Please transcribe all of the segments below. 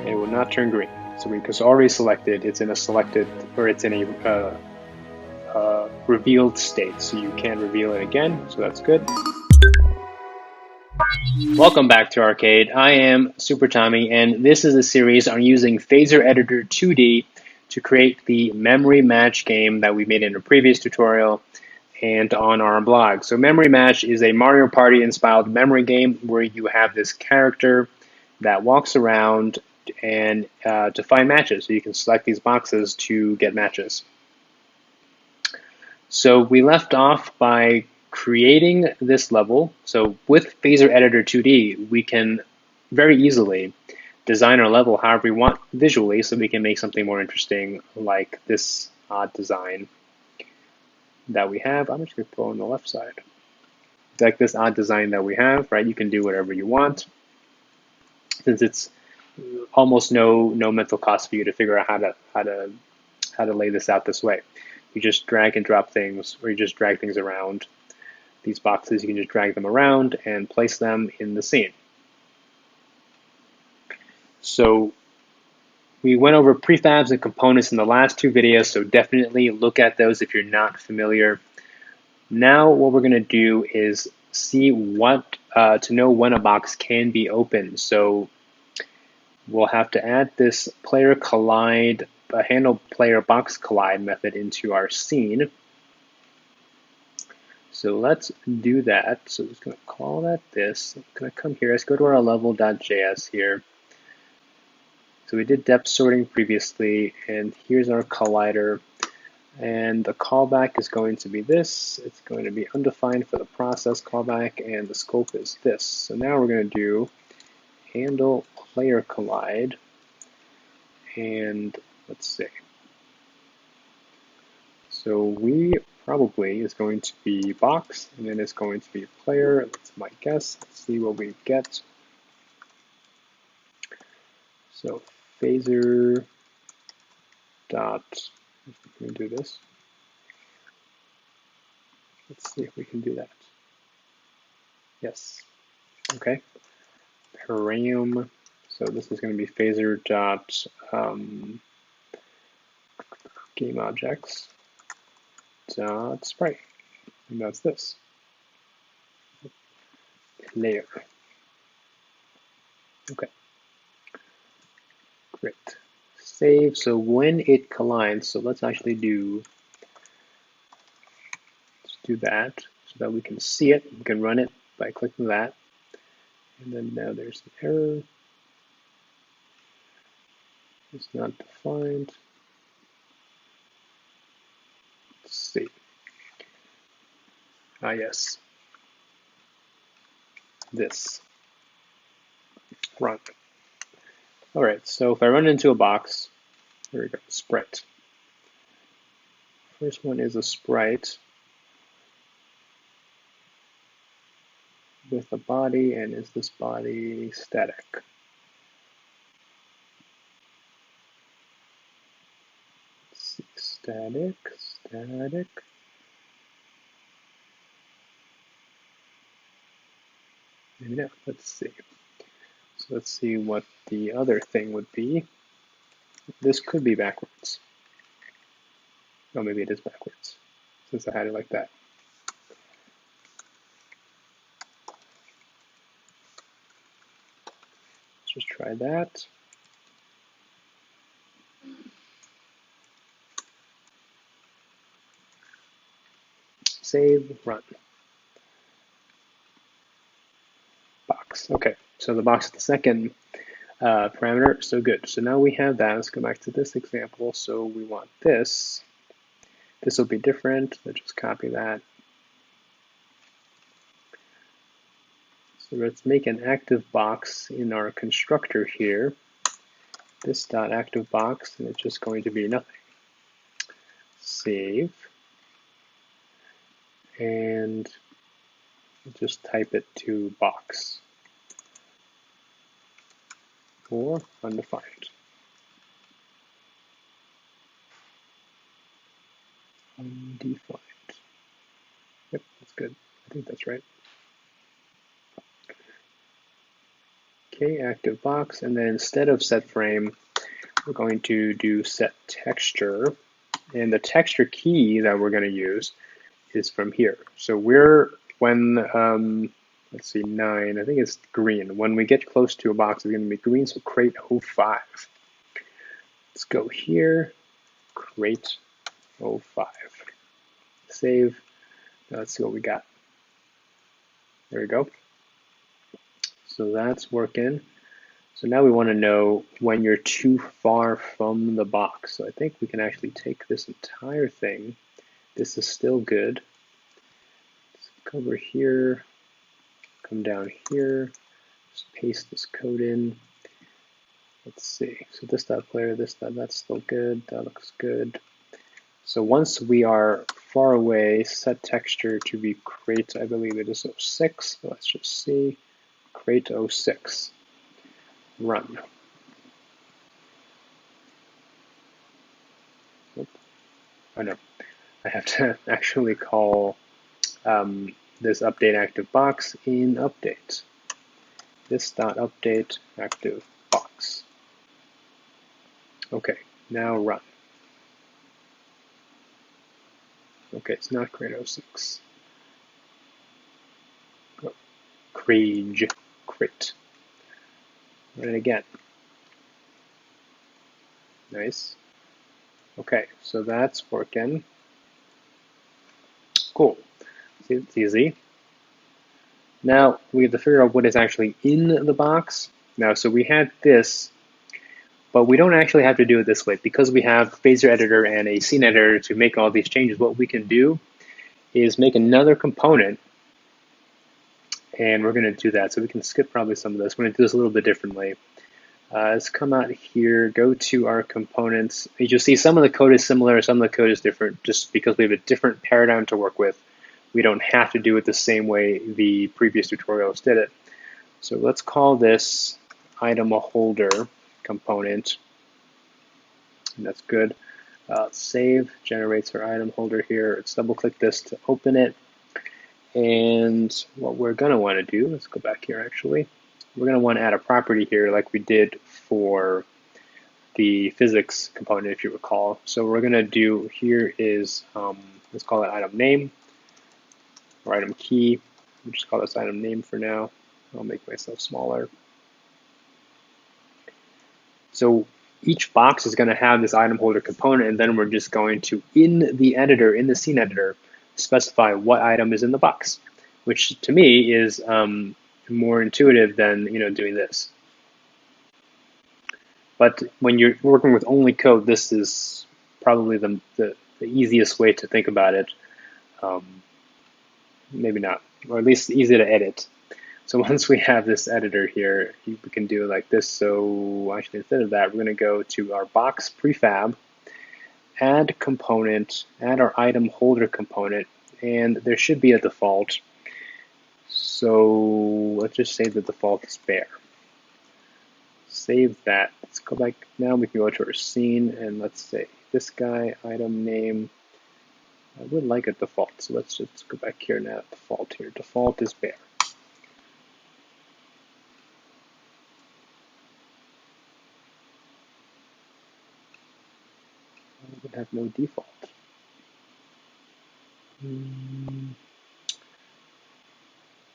and it will not turn green. So because already selected, it's in a selected, or it's in a revealed state, so you can't reveal it again, so that's good. Welcome back to Arcade. I am Super Tommy, and this is a series on using Phaser Editor 2D to create the memory match game that we made in a previous tutorial and on our blog. So Memory Match is a Mario Party inspired memory game where you have this character that walks around and to find matches. So you can select these boxes to get matches. So we left off by creating this level. So with Phaser Editor 2D, we can very easily design our level however we want visually, so we can make something more interesting like this design that we have. I'm just going to pull on the left side. Like this odd design that we have, right? You can do whatever you want. Since it's almost no mental cost for you to figure out how to lay this out this way. You just drag and drop things, or you just drag things around. These boxes, you can just drag them around and place them in the scene. So we went over prefabs and components in the last two videos, so definitely look at those if you're not familiar. Now what we're going to do is see what to know when a box can be opened. So we'll have to add this player collide, handle player box collide method into our scene. So let's do that. So I'm just going to call that this. I'm going to come here. Let's go to our level.js here. So we did depth sorting previously, and here's our collider. And the callback is going to be this. It's going to be undefined for the process callback, and the scope is this. So now we're going to do handle player collide, and let's see. So we probably is going to be box, and then it's going to be player. That's my guess. Let's see what we get. So phaser dot, let me do this. Let's see if we can do that. Yes. Okay. Param. So this is going to be phaser dot game objects dot sprite, and that's this layer. Okay. Great. Save. So when it collides, so let's actually do that so that we can see it. We can run it by clicking that. And then now there's an error. It's not defined. Let's see. Ah, yes. This. Run. All right, so if I run into a box, here we go, sprite. First one is a sprite with a body, and is this body static? Let's see, static. No, let's see. So let's see what the other thing would be. This could be backwards. Oh, maybe it is backwards, since I had it like that. Let's just try that. Save, run. Box. Okay, so the box is the second parameter, so good. So now we have that. Let's go back to this example. So we want this. This will be different. Let's just copy that. So let's make an active box in our constructor here. This dot active box, and it's just going to be nothing. Save. And just type it to box or undefined. Undefined. Yep, that's good. I think that's right. Okay, active box, and then instead of set frame, we're going to do set texture, and the texture key that we're going to use is from here. So let's see, 9, I think it's green. When we get close to a box, it's going to be green, so crate 05. Let's go here, crate 05. Save. Now let's see what we got. There we go. So that's working. So now we want to know when you're too far from the box. So I think we can actually take this entire thing. This is still good. Let's go over here, come down here, just paste this code in. Let's see. So this dot player, that's still good. That looks good. So once we are far away, set texture to be crate, I believe it is 06. So let's just see. Crate 06. Run. Oop. Oh no, I have to actually call this update active box in update. This dot update active box. Okay, now run. Okay, it's not crate 06. Oh, crate. Run it again. Nice. Okay, so that's working. Cool. See, it's easy. Now we have to figure out what is actually in the box. Now, so we had this, but we don't actually have to do it this way. Because we have Phaser editor and a scene editor to make all these changes, what we can do is make another component, and we're going to do that. So we can skip probably some of this. We're going to do this a little bit differently. Let's come out here, go to our components. As you'll see, some of the code is similar, some of the code is different, just because we have a different paradigm to work with. We don't have to do it the same way the previous tutorials did it. So let's call this item holder component. And that's good. Save, generates our item holder here. Let's double click this to open it. And what we're going to want to do, let's go back here actually. We're going to want to add a property here like we did for the physics component, if you recall. So what we're going to do here is, let's call it item name or item key. We'll just call this item name for now. I'll make myself smaller. So each box is going to have this item holder component, and then we're just going to, in the editor, in the scene editor, specify what item is in the box, which to me is more intuitive than doing this. But when you're working with only code, this is probably the easiest way to think about it. Maybe not, or at least easy to edit. So once we have this editor here, we can do it like this. So actually, instead of that, we're going to go to our box prefab, add component, add our item holder component, and there should be a default. So let's just say the default is bare. Save that. Let's go back. Now we can go to our scene, and let's say this guy, item name. I would like a default, so let's just go back here now. Default here. Default is bare. I would have no default.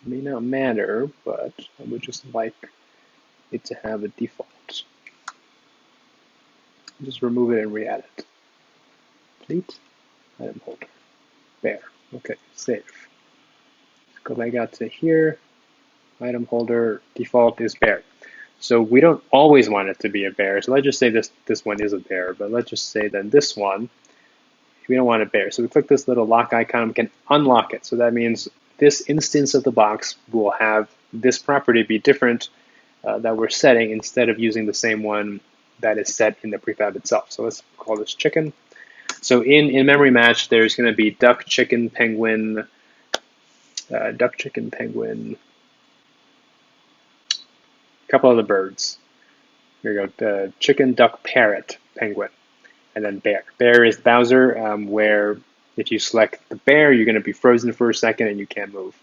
May not matter, but I would just like it to have a default. Just remove it and re-add it. Delete, item holder, bare. Okay, save. Let's go back out to here. Item holder default is bare. So we don't always want it to be a bare. So let's just say this one is a bare, but let's just say then this one, we don't want it bare. So we click this little lock icon, we can unlock it. So that means this instance of the box will have this property be different that we're setting instead of using the same one that is set in the prefab itself. So let's call this chicken. So in memory match, there's going to be duck, chicken, penguin, a couple other birds. Here we go, chicken, duck, parrot, penguin, and then bear. Bear is Bowser, where if you select the bear, you're going to be frozen for a second and you can't move.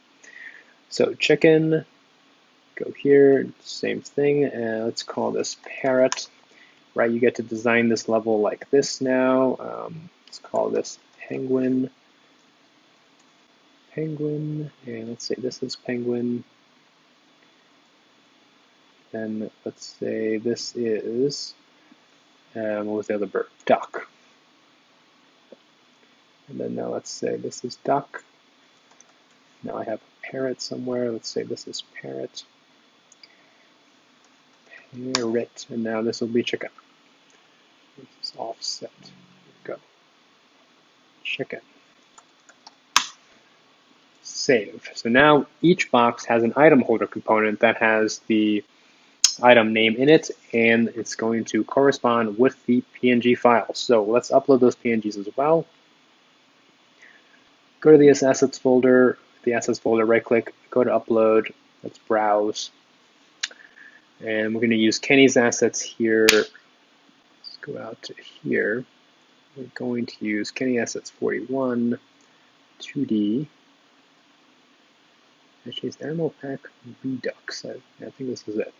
So chicken, Go here, same thing, and let's call this parrot. Right, you get to design this level like this now. Let's call this penguin. And let's say this is penguin. Then let's say this is, what was the other bird? Duck. And then now let's say this is duck. Now I have a parrot somewhere. Let's say this is parrot. Parrot. And now this will be chicken. This is offset. Go. Chicken. Save. So now each box has an item holder component that has the item name in it, and it's going to correspond with the PNG file. So let's upload those PNGs as well. Go to the assets folder, right click, go to upload, let's browse. And we're going to use Kenny's assets here. Let's go out to here. We're going to use Kenny assets 41, 2D. Actually, it's Animal Pack Redux. I think this is it.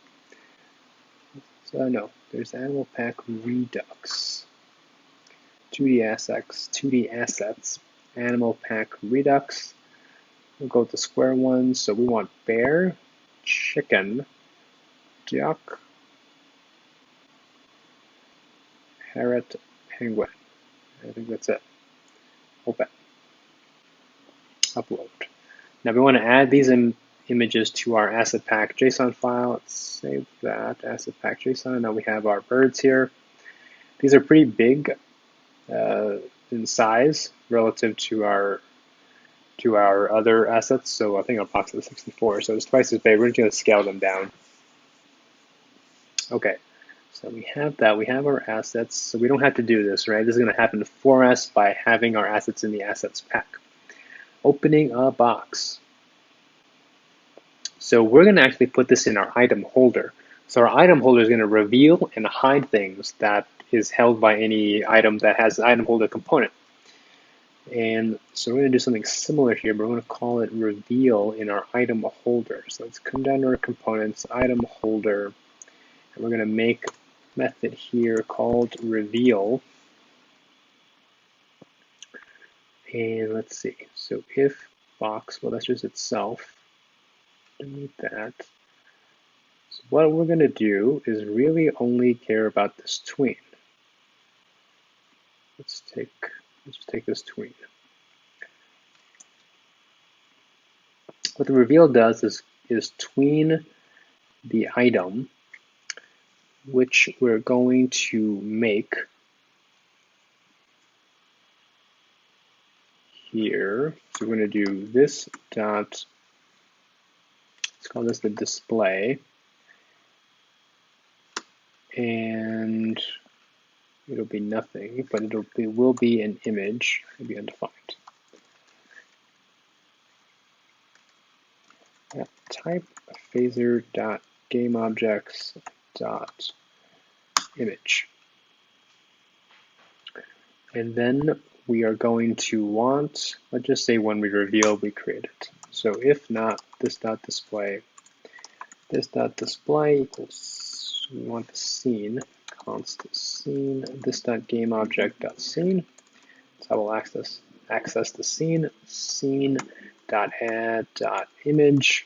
So no, there's Animal Pack Redux. 2D assets, Animal Pack Redux. We'll go with the square ones. So we want bear, chicken, duck, parrot, penguin. I think that's it. Open. Upload. Now we want to add these images to our asset pack JSON file. Let's save that, asset pack JSON. Now we have our birds here. These are pretty big in size relative to our other assets. So I think our box is 64, so it's twice as big. We're just going to scale them down. Okay, so we have that. We have our assets, so we don't have to do this, right? This is going to happen for us by having our assets in the assets pack. Opening a box. So we're going to actually put this in our item holder. So our item holder is going to reveal and hide things that is held by any item that has an item holder component. And so we're going to do something similar here, but we're going to call it reveal in our item holder. So let's come down to our components, item holder, and we're going to make a method here called reveal. And let's see, so if box, well, that's just itself. Delete that. So what we're going to do is really only care about this tween. Let's take this tween. What the reveal does is tween the item, which we're going to make here. So we're going to do this dot, let's call this the display, and it'll be nothing, but it will be an image. It'll be undefined. Type phaser dot game objects dot image, and then we are going to want, let's just say when we reveal, we create it. So if not, this dot display equals, we want the scene, const scene, this dot game object dot scene. So I will access the scene dot add dot image,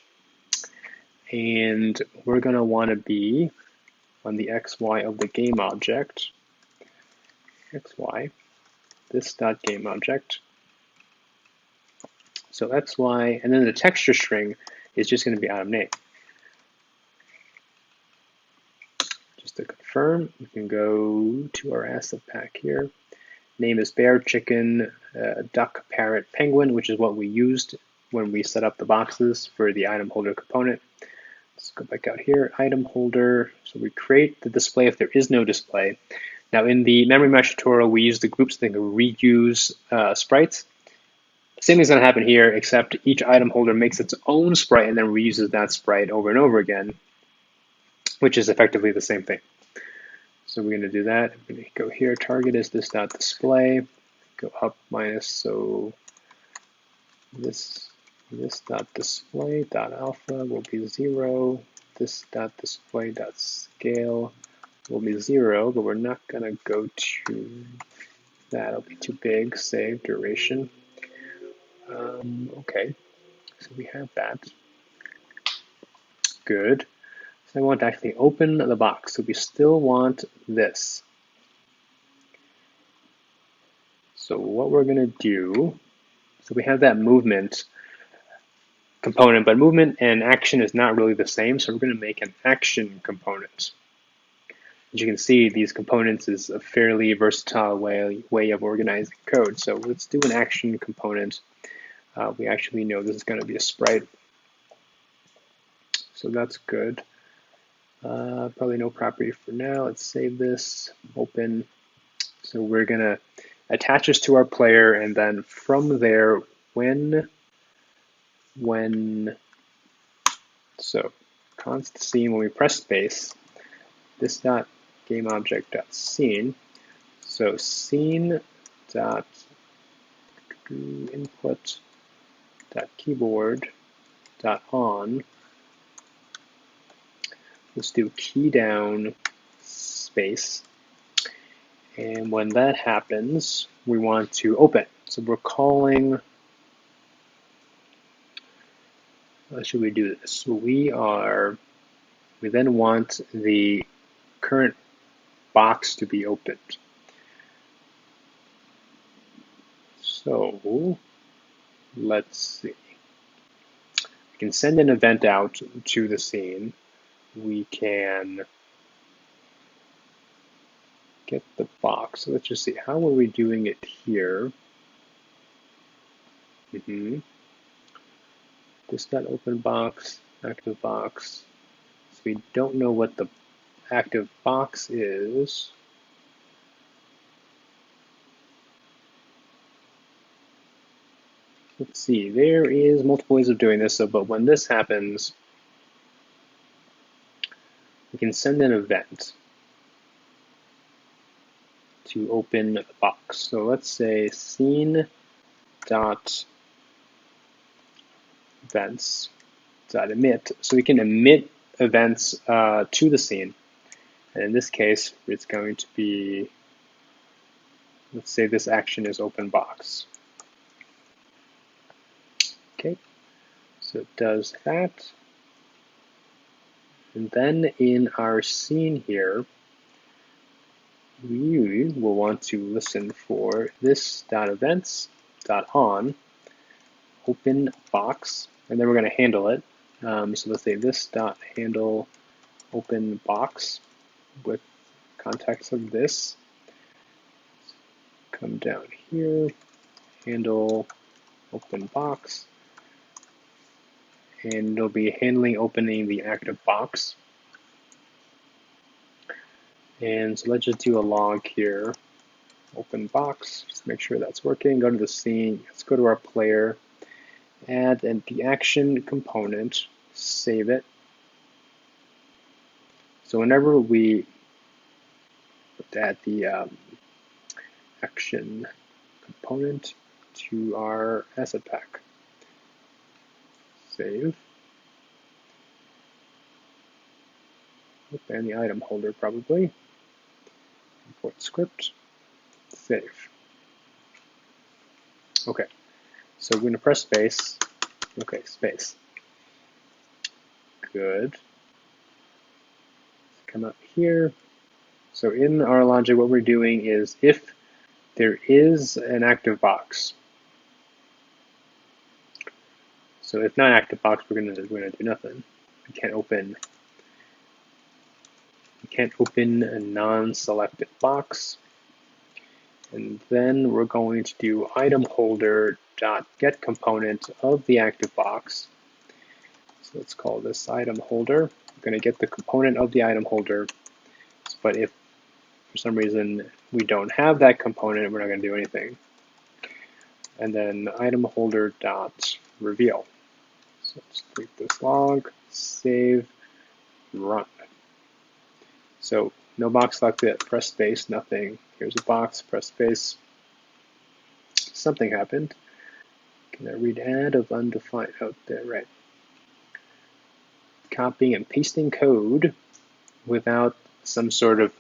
and we're going to want to be on the XY of the game object, XY, this dot game object. So XY, and then the texture string is just going to be item name. Just to confirm, we can go to our asset pack here. Name is bear, chicken, duck, parrot, penguin, which is what we used when we set up the boxes for the item holder component. Let's go back out here, item holder. So we create the display if there is no display. Now in the memory mesh tutorial, we use the groups that can reuse sprites. Same thing's going to happen here, except each item holder makes its own sprite and then reuses that sprite over and over again, which is effectively the same thing. So we're going to do that. I'm going to go here, target is this dot display, go up minus, so this dot display dot alpha will be 0, this dot display dot scale will be 0, but we're not going to go to that. It'll be too big. Save duration. Okay, so we have that. Good. So I want to actually open the box. So we still want this. So what we're going to do, so we have that movement component, but movement and action is not really the same. So we're going to make an action component. As you can see, these components is a fairly versatile way of organizing code. So let's do an action component. We actually know this is going to be a sprite. So that's good. Probably no property for now. Let's save this, open. So we're going to attach this to our player, and then from there, so const scene, when we press space, this dot game object dot scene. So scene dot input dot keyboard dot on. Let's do key down space. And when that happens, we want to open. So we're calling, how should we do this? So we then want the current box to be opened. So let's see. We can send an event out to the scene. We can get the box. So let's just see, how are we doing it here? This dot open box, active box. So we don't know what the active box is. Let's see, there is multiple ways of doing this, but when this happens, we can send an event to open the box. So let's say scene dot events dot emit. So we can emit events to the scene. And in this case, it's going to be, let's say this action is open box. Okay, so it does that. And then in our scene here, we will want to listen for this dot events dot on open box, and then we're going to handle it. So let's say this dot handle open box with context of this. Come down here, handle open box, and it'll be handling opening the active box. And so let's just do a log here, open box, just make sure that's working. Go to the scene, let's go to our player, add the action component, save it. So whenever we add the action component to our asset pack, save, and the item holder probably, import script, save. Okay, so we're going to press space. Okay, space. Good. Come up here. So in our logic, what we're doing is if there is an active box. So if not active box, we're gonna do nothing. We can't open a non-selected box. And then we're going to do item holder dot get component of the active box. So let's call this item holder. We're going to get the component of the item holder. But if for some reason we don't have that component, we're not going to do anything. And then item holder dot reveal. So let's delete this log, save, run. So no box selected, press space, nothing. Here's a box, press space. Something happened. Can I read add of undefined? Oh, there, right. copying and pasting code without some sort of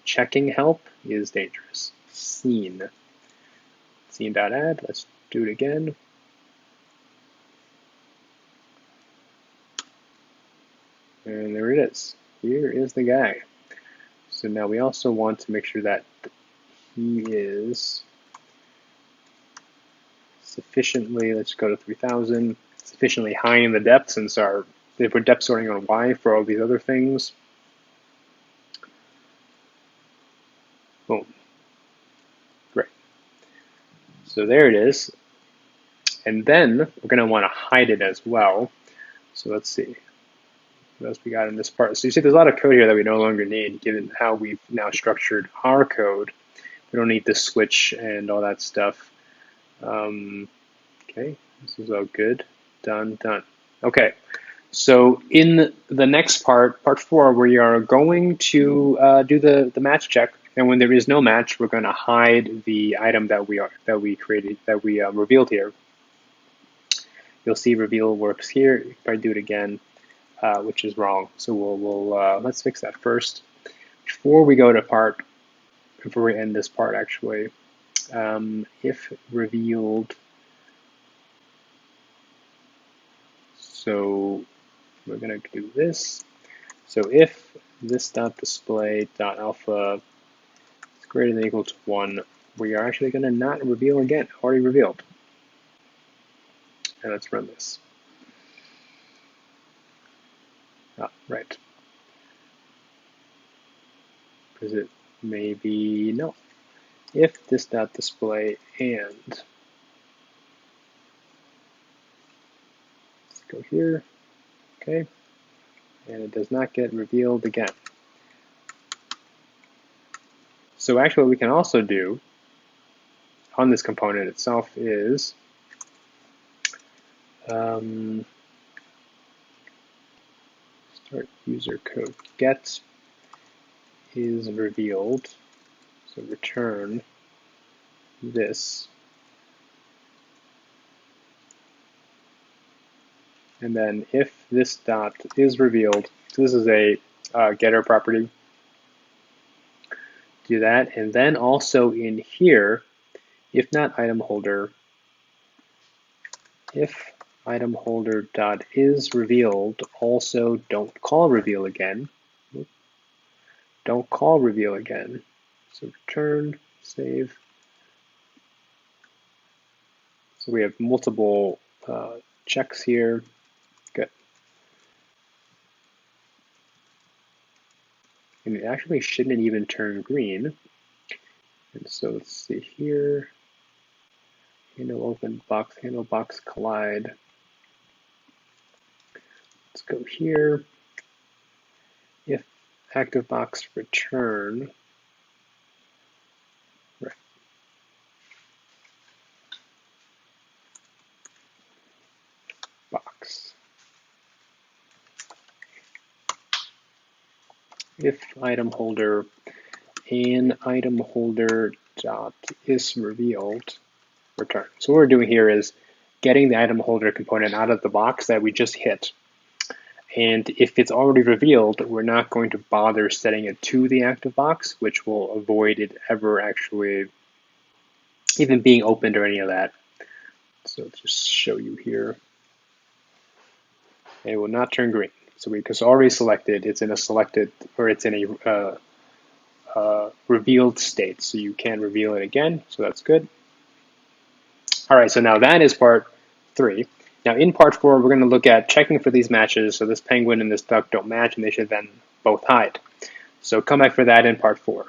checking help is dangerous. Scene.add, let's do it again. And there it is. Here is the guy. So now we also want to make sure that he is sufficiently, let's go to 3000, sufficiently high in the depth, since if we're depth sorting on Y for all these other things. Boom. Great. So there it is. And then we're going to want to hide it as well. So let's see. What else we got in this part? So you see there's a lot of code here that we no longer need, given how we've now structured our code. We don't need the switch and all that stuff. Okay, this is all good. Done. Okay, so in the next part, part 4, we are going to do the match check. And when there is no match, we're going to hide the item that we revealed here. You'll see reveal works here. You can probably do it again. Which is wrong. So let's fix that first. Before we end this part actually, if revealed, so we're gonna do this. So if this dot display dot alpha is greater than or equal to 1, we are actually gonna not reveal again, already revealed. And let's run this. Right. Because it may be no. If this dot display and let's go here, okay, and it does not get revealed again. So actually what we can also do on this component itself is start user code get is revealed, so return this, and then if this dot is revealed, so this is a getter property, do that, and then also in here, if not item holder, if item holder dot is revealed, also don't call reveal again. Don't call reveal again. So return, save. So we have multiple checks here. Good. And it actually shouldn't even turn green. And so let's see here. Handle open box, handle box collide. Let's go here. If active box return, right. Box. If item holder and item holder dot is revealed, return. So what we're doing here is getting the item holder component out of the box that we just hit. And if it's already revealed, we're not going to bother setting it to the active box, which will avoid it ever actually even being opened or any of that. So let's just show you here. It will not turn green. So because already selected, it's in a selected, or it's in a revealed state. So you can reveal it again. So that's good. All right, so now that is part 3. Now in part 4, we're going to look at checking for these matches. So this penguin and this duck don't match, and they should then both hide. So come back for that in part 4.